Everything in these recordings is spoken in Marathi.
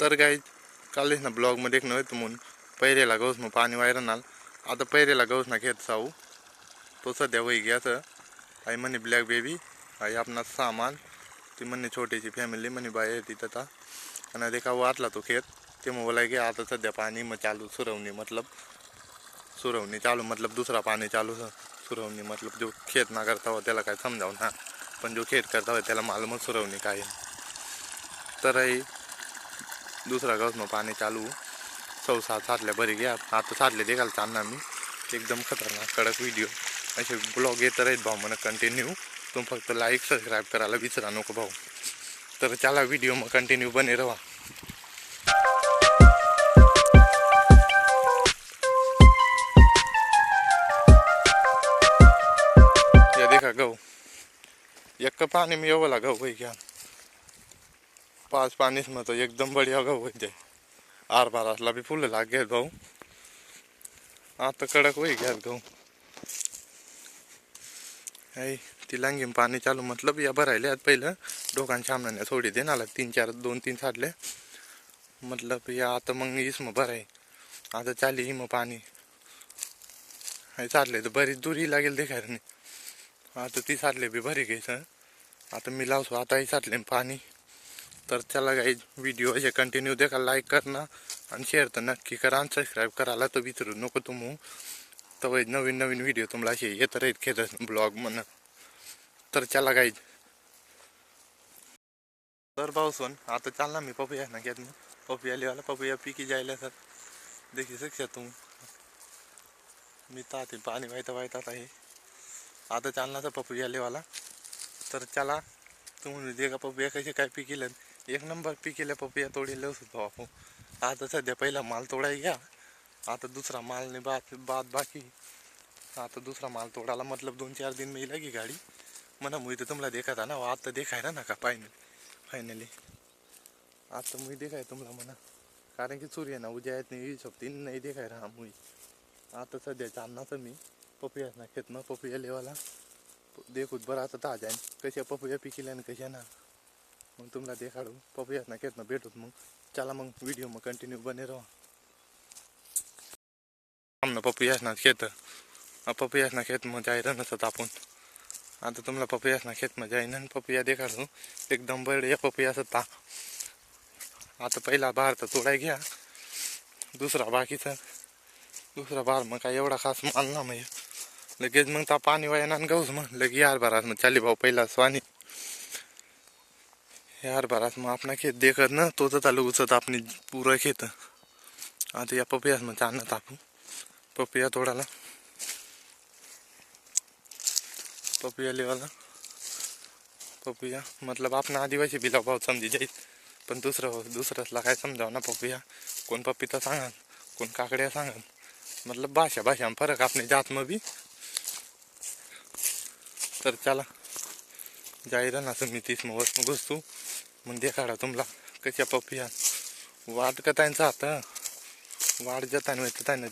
तर काही कालच ना ब्लॉगमध्ये एक नव्हे म्हणून पैरेला गौस मग पाणी वायरनाल आता पैरेला गौस ना घेत जाऊ तो सध्या वही घ्यायचं आई म्हणे ब्लॅक बेबी आई आपणा सामान ती म्हणे छोटीशी फॅमिली म्हणे बाय तिथं आता आणि देखा वाटला तो खेत ते मग बोला की आता सध्या पाणी मग चालू सुरवणी मतलब सुरवणी चालू मतलब दूसरा पाणी चालू सुरवणी मतलब जो खेत ना करता हो त्याला काय समजावं ना पण जो खेत करता हो त्याला मालूम सुरवणी काय तर दूसरा गावस मग पाणी चालू 6-7 साठल्या बरी घ्या आता साठले देखाल चालणार मी एकदम खतरनाक कडक व्हिडिओ असे ब्लॉग येत आहेत भाऊ म्हणा कंटिन्यू तुम फक्त लाईक सबस्क्राईब करायला विसरा नको भाऊ तर चला व्हिडिओ मग कंटिन्यू बने रहा ये देखा गहू एक पानी में ये वाला गहू वही क्या 5 पानी में तो एकदम बढ़िया गहू वही जाए आर बार असला भी फुल लाग गए गहू आता कडक वही गया गहू है ती लांगी पाणी चालू मतलब या भरायले आज पहिलं डोकान सामने थोडी दे ना 2-3 साठले मतलब या आता मग इसम भराय आता चाली मग पाणी है साठले तर बरीच दुरी लागेल देखायला नाही आता ती साठले भी भरी गई सर आता मी लावतो आता ही साठले पाणी तर चला गाइस व्हिडिओ असे कंटिन्यू देखा लाईक करना आणि शेअर तर नक्की करा आणि सबस्क्राईब करायला तर विसरू नको तुम्ही तर नवीन नवीन व्हिडिओ तुम्हाला असे येत राहीत खेळ ब्लॉग म्हणून तर चला गाइस तर पाऊसन आता चालना मी पपया ना घेत पपया लिवाला पपया पिकी जायला सर देखी शकता तुम मी तातील पाणी वाहता आहे आता चालना तर पपया लिवाला तर चला तुम्ही देखा पपया कसे काय पिकिलं एक नंबर पिकेल्या पपया तोडी लवस होतो आपण आता सध्या पहिला माल तोडाय घ्या आता दूसरा माल ने बाद बाकी आता दूसरा माल तोडाला मतलब 2-4 दिन में लगी गाड़ी मना मुझे तो तुमला देखा था ना वो आता देखाय ना का फाइनली आता मुझे देखाय तुमला मना कारण की सूर्य ना उद्या येत नाही शकते नाही देखाय रहा मुझे आता सध्या चालना तर मी पपया ना खेत ना पपया लेवाला देखूत बरं आता ताजा आहे कशा पपया पिकिल्या आणि कशा ना मग तुम्हाला देखाडू पपया ना खेत ना भेटूत मग चला मग व्हिडिओ मग कंटिन्यू बने रहा हमने पपया ना खेत में जाय नसत आपण आता तुम्हाला पपया ना खेत में जाईन आणि पपया देखाडू एकदम बढिया पपया सत्ता आता पहिला बार तर तोडाय घ्या दुसरा बार मग काय एवढा खास माल ना म्हणजे लगेच मग ता पाणी वाया गहूच मग लगे यार बारात मग चाली भाऊ पहिला स्वानी यार बारात मग आपला खेत देखत ना तो तर चालू उचत आपली पूरा खेत आता या पपया मग चालणार आपण पपया तोडाला पपया लेवाला पपया मतलब अपना आदिवासी बिला भाव समजी जाईल पण दुसऱ्याला काय समजाव ना पपया कोण पपिता सांगा कोण काकड्या सांगा मतलब भाषा में फरक अपने जात में भी तर चला जायला ना मी 30 में घुसतो मग देखाडा तुम्हाला कशा पपया वाट कतांचा आता वाट जाताना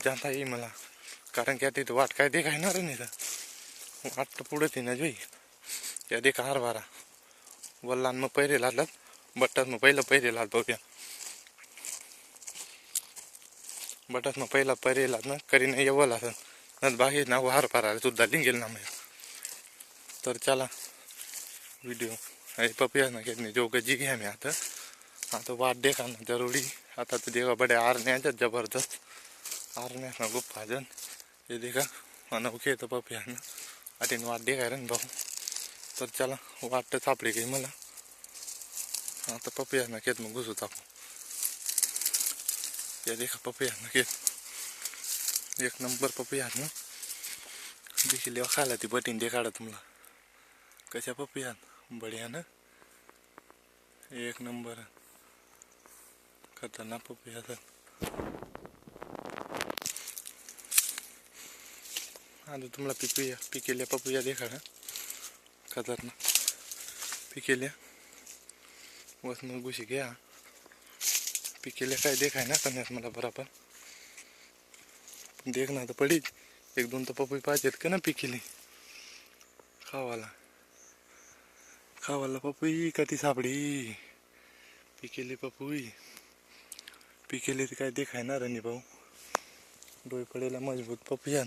जाता येईल मला कारण की तिथं वाट काय देखायणार नाही तर वाट तर पुढंच आहे ना जोई त्या देखा हरभरा वल्लान मग पैरे लागलात बट्टात मग पहिलं पैरे लाग पपया बटात मग पहिला पैरे लाग ना करी नाही येवला असं बाकी ना हरभरा सुद्धा लिंगेल ना मग तर चला व्हिडिओ अरे पपया ना घेतली जो गजी घ्या मी आता वाट देखा ना जरूरी आता तो देखा बड़े आरण्याच्या जबरदस्त आरण्या ना गुप्पा जन ये देखा अनोखे तो पपया ना आठीन वाट देखा रे भाऊ तर चला वाट तर सापडी गई मला आता पपया ना खेत में घुसू आपण ये देखा पपया ना खेत एक नंबर पपया ना देखिले खाला ती बटीन देखाडा तुम्हाला कशा पपया बढ़िया ना एक नंबर खतरनाक पपया सर आता तुम्हाला पिकेल्या पपया देखाडा खतरनाक पिकेल्या बस मग घुशी घ्या पिकेल्या काय देखाय ना करण्यात मला बराबर देखना तर पडीच 1-2 तर पपई पाहिजेत का ना पिकेली खावाला पपई कधी सापडी पिकेली पपई पिकेली तर काय देखायणार नाही भाऊ. डोळे पडेला मजबूत पपिया.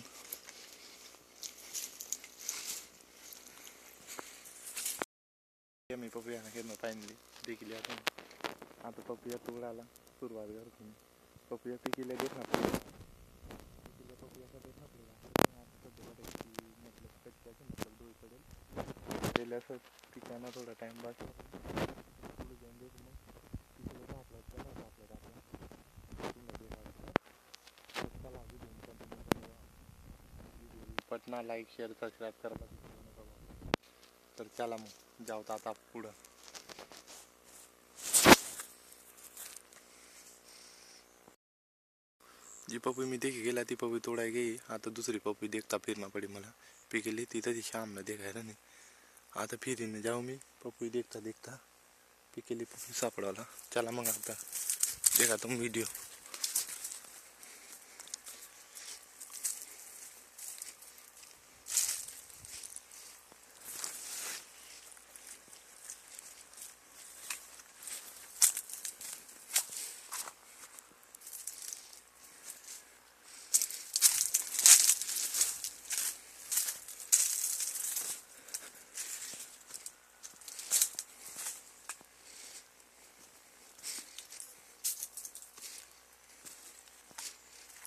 मी पपिया घेणं फायनली देखील आता पपिया तोडायला सुरुवात करतो. पपिया पिकेला देखना पडेल. पपिया का देखना पडेगा. आता मतलब कच्चा मतलब डोळे पडेल पहले असं पिकांना थोडा टाइम बाद पुढे जाऊन देत मग पिकेला आपला चला आपल्याला पटना लाईक शेअर सबस्क्राईब करा. तर चला मग जाऊ आता पुढं. जी पपई मी देखी गेला ती पपई तोडाय गई. आता दुसरी पपई देखता फिरणं पडी मला. पिकेली ती तशी शाम न देखायला नाही. आता फिरीने जाऊ मी पपई देखता देखता पिकेली पपई सापडावला. चला मग आता देखा तुम व्हिडिओ.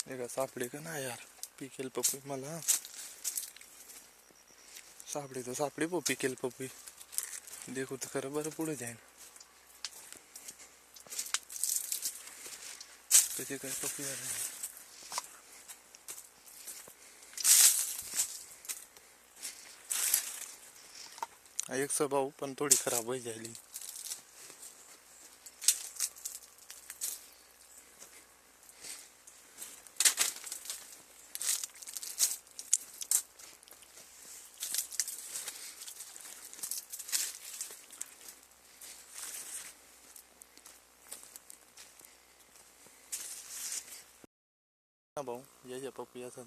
देखा सापडे का ना यार पिकेल पपई मला. सापडे तो सापडे पो पिकेल पपई. देखो तो खरं बरं पुढे जाईन कसे काय पपई आले. एक स्वभाव पण थोडी खराब होई जायली. भाऊ याच्या पपई असं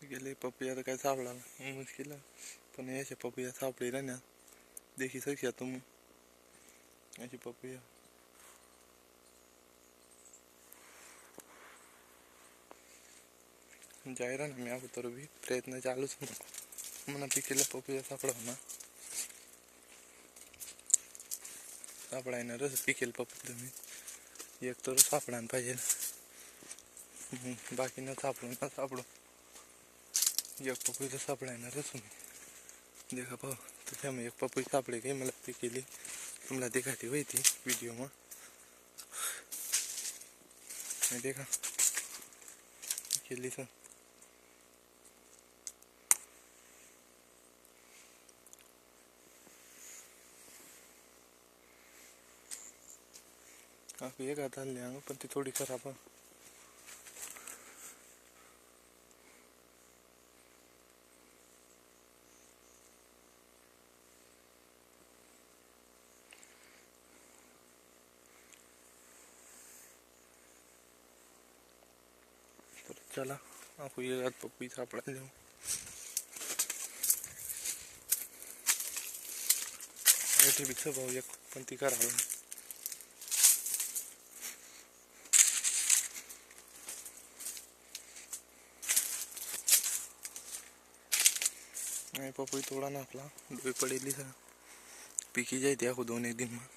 गेले. पपई आता काय सापडा मुश्किल पण याच्या पपई सापडे ना देखी सकता तुम अशी पपई जायरा ना. मी अगोदर बी प्रयत्न चालूच म्हणा पिकेला पपई सापडा ना सापडायणारच पिकेल पपई तुम्ही एक तर सापडायला पाहिजे. बाकी न सापडू ना सापडू एक पपई तर सापडायणारच. देखा भाऊ त्याच्यामुळे एक पपई सापडे काही मला पिकेली तुम्हाला देखाती हुई थी वीडियो में. देखा पिकेली सर आप एक हाथ ले आऊंगा पण ती थोडी खराब है. तो चला आपको ये रात पपई सापड़ा जाऊँ. ऐसे भी सब एक पण ती खराब है. पपई तोड़ा ना आपला डोई पडेली सर पिकी जाती आखो 2-1 दिन में.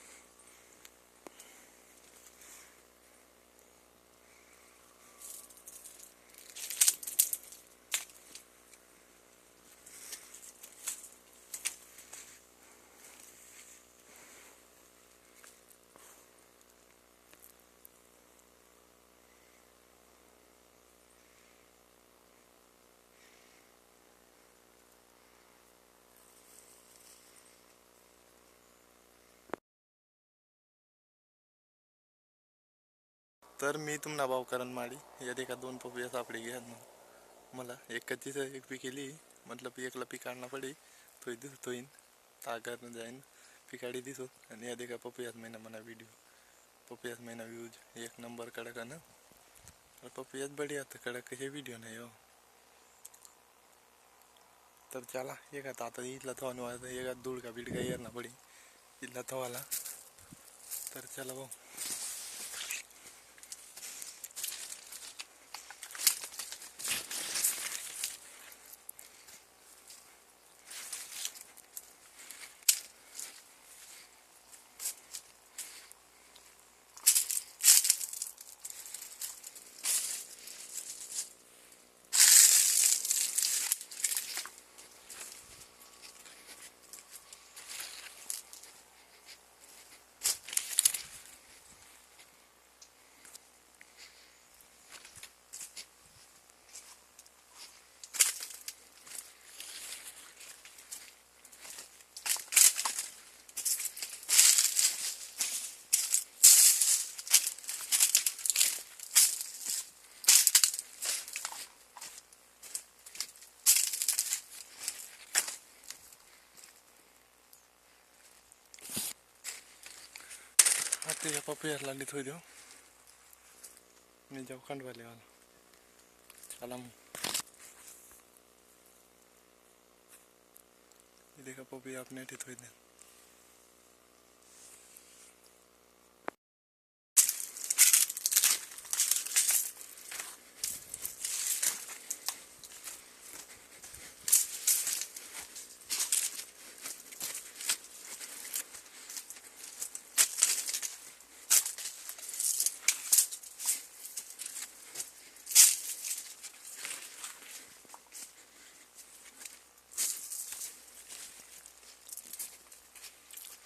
तर मी तुम्हाला भाव करण माडी या देखा 2 पपया सापडी गया मला. एक कच्ची एक पिकेली मतलब एकला पिकाडना पडी तो दिसतोय ताकर जाईन पिकाडी दिसो. आणि या देखा पपयात महिना मना व्हिडिओ पपयात महिना व्ह्यूज 1 नंबर कडक ना अरे पपियाच बढ़िया तो कडक कसे व्हिडिओ नाही हो. तर चला एक आता इथला थवान एक दुडका बिडका येर ना पडी इथला थवाला. तर चला भाऊ. आता या पपियाला लिहित होई देऊ. मी जाऊ खंडवाले वाला. चला मग. ये देखा पपिया अपने लिहित होई दे.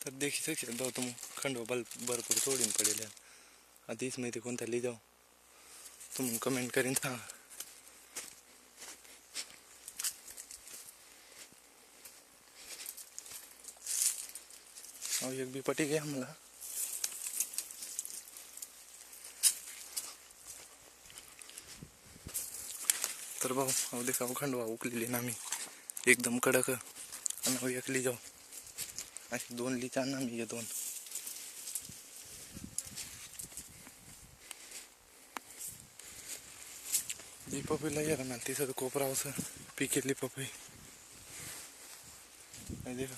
तर देखी शकता जाऊ तुम खंडवा भरपूर तोडून पडेल. आता हीच माहिती कोणत्या लिहि जाऊ तुम्ही कमेंट करीन सांगा. अहो एक बी पटी घ्या मला. तर भाऊ अहो देखा खंडवा उकलेली ना मी एकदम कडक. आणि एक ली जाऊ अशी 2 लीचा ना मी. ये 2 जी पपईला ये ना तिथं कोपरावचं पिकेली पपई. देखा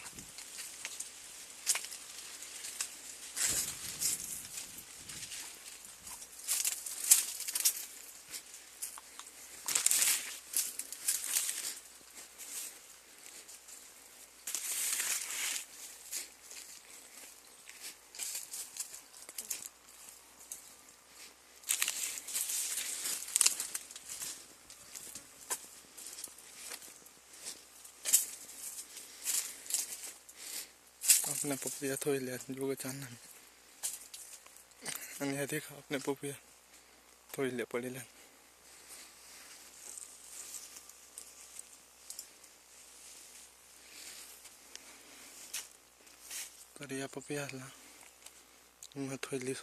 अपने पपिया थोड़े जो चाहना. आणि देखा अपने पपिया थोड़े पड़े. तर या पपियाला मैं थोड़ी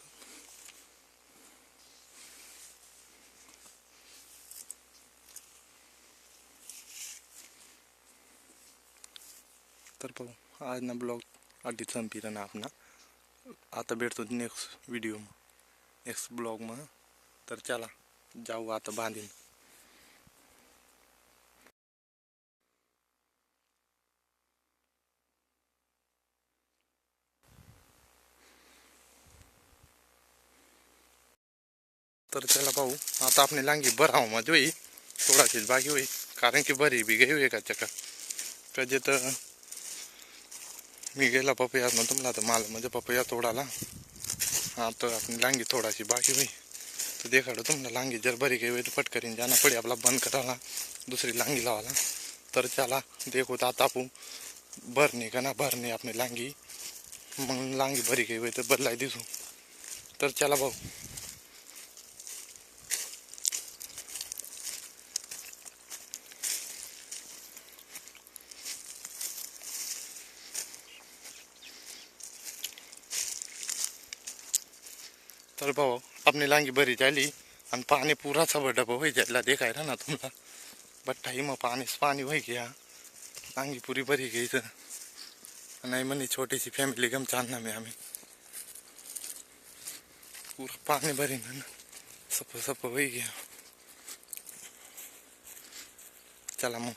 तर पाहू. आज ना ब्लॉग आधी संपीला ना आपला. आता भेटतो नेक्स्ट व्हिडिओ नेक्स्ट ब्लॉग में. तर चला जाऊ आता बांधीन. तर चला पाहू आता आपली लांगी भराव मध्ये होई थोडाशीच बाकी होई. कारण की बरी बी गई एका चक्कर कधी तर मी गेला पपया ना तुम्हाला तर माल म्हणजे पपया तोडाला. आता अपनी लांगी थोडाशी बाकी हुई तो देखाड़ो तुमने लांगी जर बरी गई हुई तो पटकरीन जाना पड़े अपना बंद कराला दूसरी लांगी लावाला. तर चला देखो आता आपू भरने का ना भरने अपनी लांगी मग लांगी भरी गई हुई तो बदलाई दिसू. तर चला भाऊ. तर भाऊ अपनी लांगी भरी जाली आणि पाणी पूरा सब डबा हो जायला देखा ना तुम्हाला. बट्टा ही मग पाणी हो गया लांगी पूरी भरी गई. तर नहीं मनी छोटी सी फैमिली गम चाहना में हमें पूरा पानी भरी ना सप हो गया. चला मग